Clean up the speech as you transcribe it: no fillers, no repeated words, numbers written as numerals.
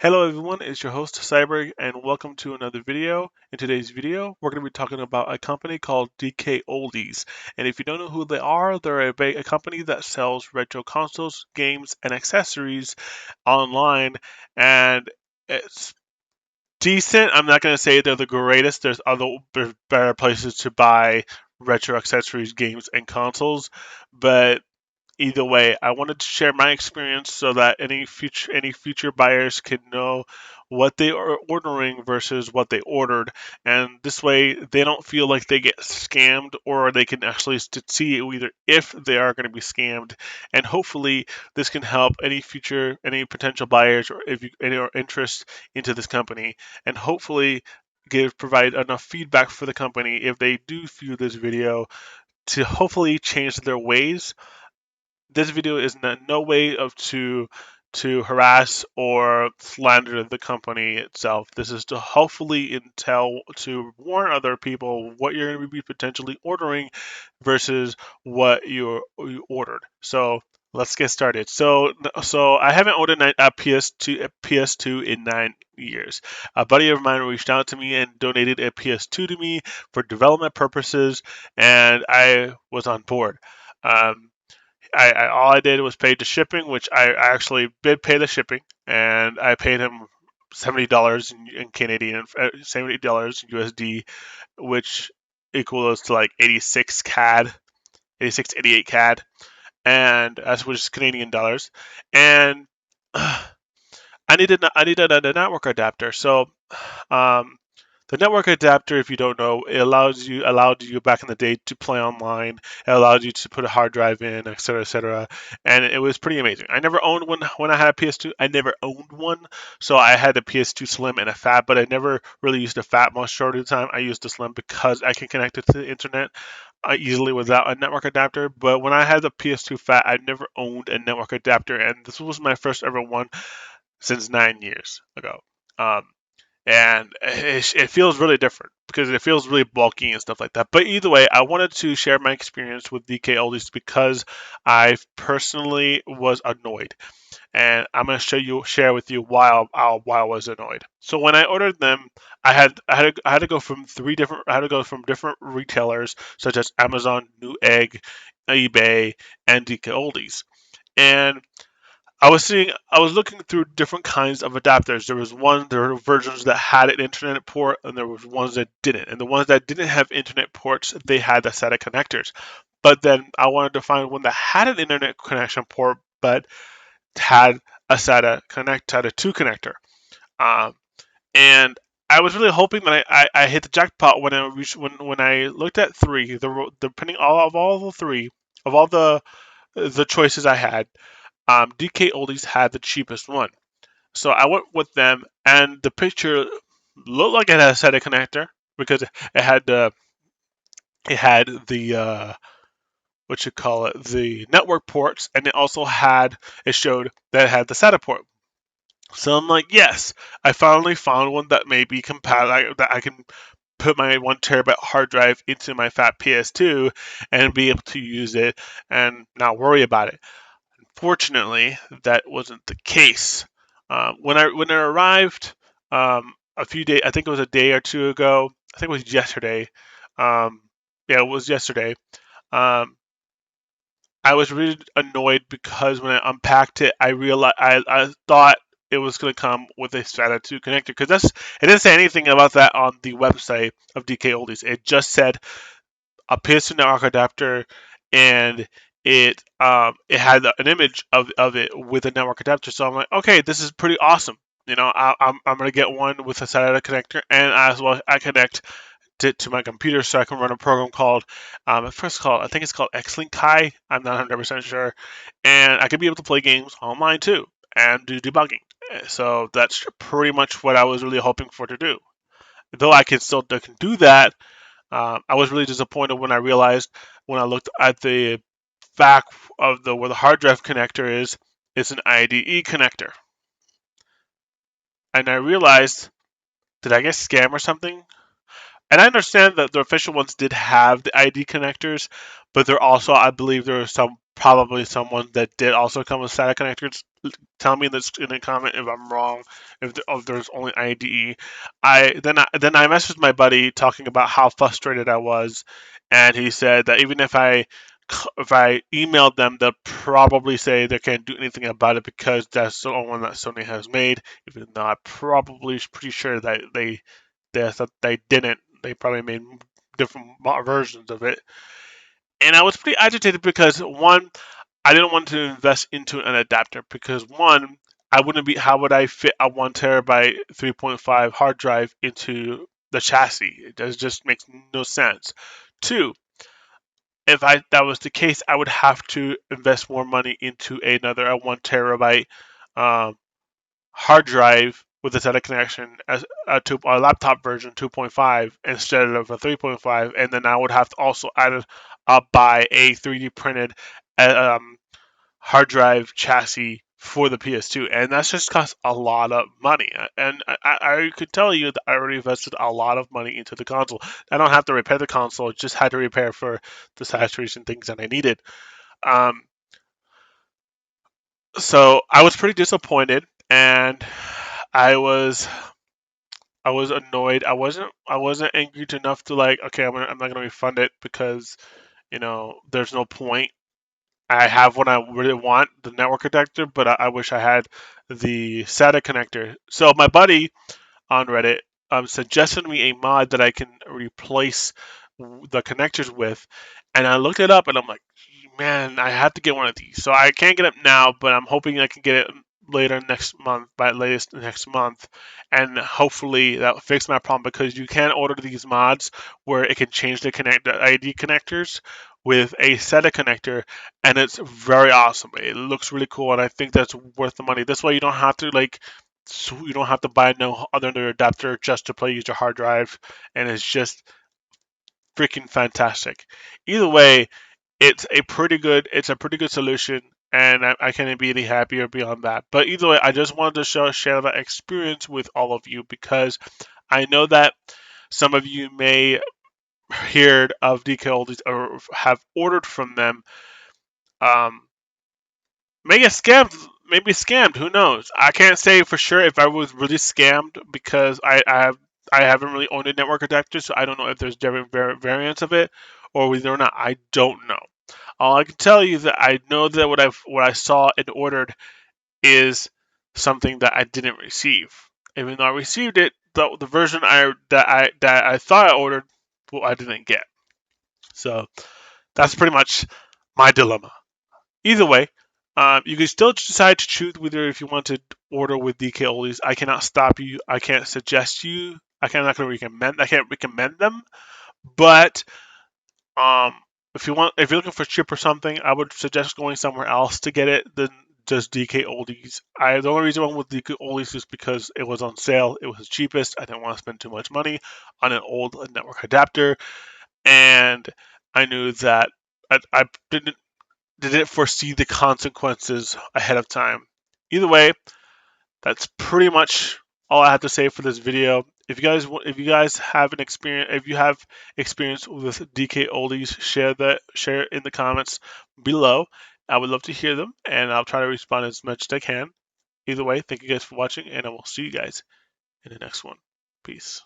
Hello everyone, it's your host Cyberg and welcome to another video. In today's video, we're going to be talking about a company called DK Oldies. And if you don't know who they are, they're a company that sells retro consoles, games, and accessories online. And it's decent. I'm not going to say they're the greatest. There's better places to buy retro accessories, games, and consoles. But either way, I wanted to share my experience so that any future buyers can know what they are ordering versus what they ordered, and this way they don't feel like they get scammed, or they can actually see either if they are going to be scammed, and hopefully this can help any potential buyers, or if you any are interest into this company, and hopefully provide enough feedback for the company if they do view this video to hopefully change their ways. This video is no way to harass or slander the company itself. This is to hopefully to warn other people what you're going to be potentially ordering versus what you ordered. So let's get started. So I haven't ordered a PS2 in 9 years. A buddy of mine reached out to me and donated a PS2 to me for development purposes, and I was on board. Um, all I did was pay the shipping, which I actually did pay the shipping, and I paid him $70 in Canadian, $70 USD, which equals to like 86 CAD, 86 to 88 CAD, and that's which is Canadian dollars, and I needed a network adapter. So um, the network adapter, if you don't know, it allowed you back in the day to play online. It allowed you to put a hard drive in, etc., etc., and it was pretty amazing. I never owned one when I had a PS2. I never owned one, so I had a PS2 Slim and a Fat, but I never really used a Fat much short of the time. I used the Slim because I can connect it to the internet easily without a network adapter. But when I had the PS2 Fat, I never owned a network adapter, and this was my first ever one since 9 years ago. Um, and it feels really different because it feels really bulky and stuff like that. But either way, I wanted to share my experience with DK Oldies because I personally was annoyed, and I'm going to share with you why I was annoyed. So when I ordered them, I had to go from different retailers such as Amazon, Newegg, eBay, and DK Oldies, and I was looking through different kinds of adapters. There were versions that had an internet port, and there was ones that didn't. And the ones that didn't have internet ports, they had a set of connectors. But then I wanted to find one that had an internet connection port, but had had a two connector. Um, and I was really hoping that I hit the jackpot when when I looked at three, depending all the three of all the choices I had, DK Oldies had the cheapest one. So I went with them, and the picture looked like it had a SATA connector because it had the what you call it, the network ports, and it showed that it had the SATA port. So I'm like, yes, I finally found one that may be compatible, that I can put my 1 terabyte hard drive into my fat PS2 and be able to use it and not worry about it. Fortunately, that wasn't the case. When it arrived, a few days, I think it was a day or two ago. I think it was yesterday. Um, yeah, it was yesterday. Um, I was really annoyed because when I unpacked it, I thought it was going to come with a SATA 2 connector because that's it didn't say anything about that on the website of DK Oldies. It just said a PS2 network adapter, and it had an image of it with a network adapter. So I'm like, okay, this is pretty awesome. I'm gonna get one with a SATA connector, and as well I connect to my computer so I can run a program called I think it's called Xlink Kai. I'm not 100% sure, and I could be able to play games online too and do debugging. So that's pretty much what I was really hoping for to do. Though I can do that, I was really disappointed when I realized when I looked at the back of the where the hard drive connector is, it's an IDE connector, and I realized, did I get scammed or something? And I understand that the official ones did have the ID connectors, but there also, I believe, there are some probably someone that did also come with SATA connectors. Tell me this in the comment if I'm wrong. If there's only IDE, I messaged my buddy talking about how frustrated I was, and he said that even if I emailed them, they'll probably say they can't do anything about it because that's the only one that Sony has made. Even though I'm probably pretty sure that they didn't. They probably made different versions of it. And I was pretty agitated because one, I didn't want to invest into an adapter because one, I wouldn't be. How would I fit a 1 terabyte 3.5 hard drive into the chassis? It does just makes no sense. Two, if I that was the case, I would have to invest more money into another a 1 terabyte um, hard drive with a SATA connection as a laptop version 2.5 instead of a 3.5, and then I would have to also buy a 3D printed um, hard drive chassis for the PS2, and that's just cost a lot of money. And I could tell you that I already invested a lot of money into the console. I don't have to repair the console; just had to repair for the saturation things that I needed. Um, so I was pretty disappointed, and I was I was annoyed. I wasn't angry enough to like, okay, I'm not gonna refund it because there's no point. I have what I really want, the network connector, but I wish I had the SATA connector. So my buddy on Reddit suggested me a mod that I can replace the connectors with, and I looked it up, and I'm like, man, I have to get one of these. So I can't get it now, but I'm hoping I can get it later next month, by latest next month, and hopefully that will fix my problem because you can order these mods where it can change the ID connectors with a SATA connector, and it's very awesome. It looks really cool, and I think that's worth the money. This way, you don't have to so you don't have to buy no other adapter just to use your hard drive, and it's just freaking fantastic. Either way, it's a pretty good solution, and I can't be any happier beyond that. But either way, I just wanted to share that experience with all of you because I know that some of you may heard of DK Oldies or have ordered from them. Um, may get scammed, maybe scammed. Who knows? I can't say for sure if I was really scammed because I haven't really owned a network adapter, so I don't know if there's different variants of it or whether or not. I don't know. All I can tell you is that I know that what I saw and ordered is something that I didn't receive. Even though I received it, the version I thought I ordered, well, I didn't get. So that's pretty much my dilemma. Either way, you can still decide to choose whether if you want to order with DK Oldies. I cannot stop you. I can't suggest you. Not going to recommend. I can't recommend them. But um, if you're looking for cheap or something, I would suggest going somewhere else to get it than just DK Oldies. The only reason I went with DK Oldies is because it was on sale. It was the cheapest. I didn't want to spend too much money on an old network adapter, and I knew that I didn't foresee the consequences ahead of time. Either way, that's pretty much all I have to say for this video. If you guys have an experience, if you have experience with DK Oldies, share in the comments below. I would love to hear them, and I'll try to respond as much as I can. Either way, thank you guys for watching, and I will see you guys in the next one. Peace.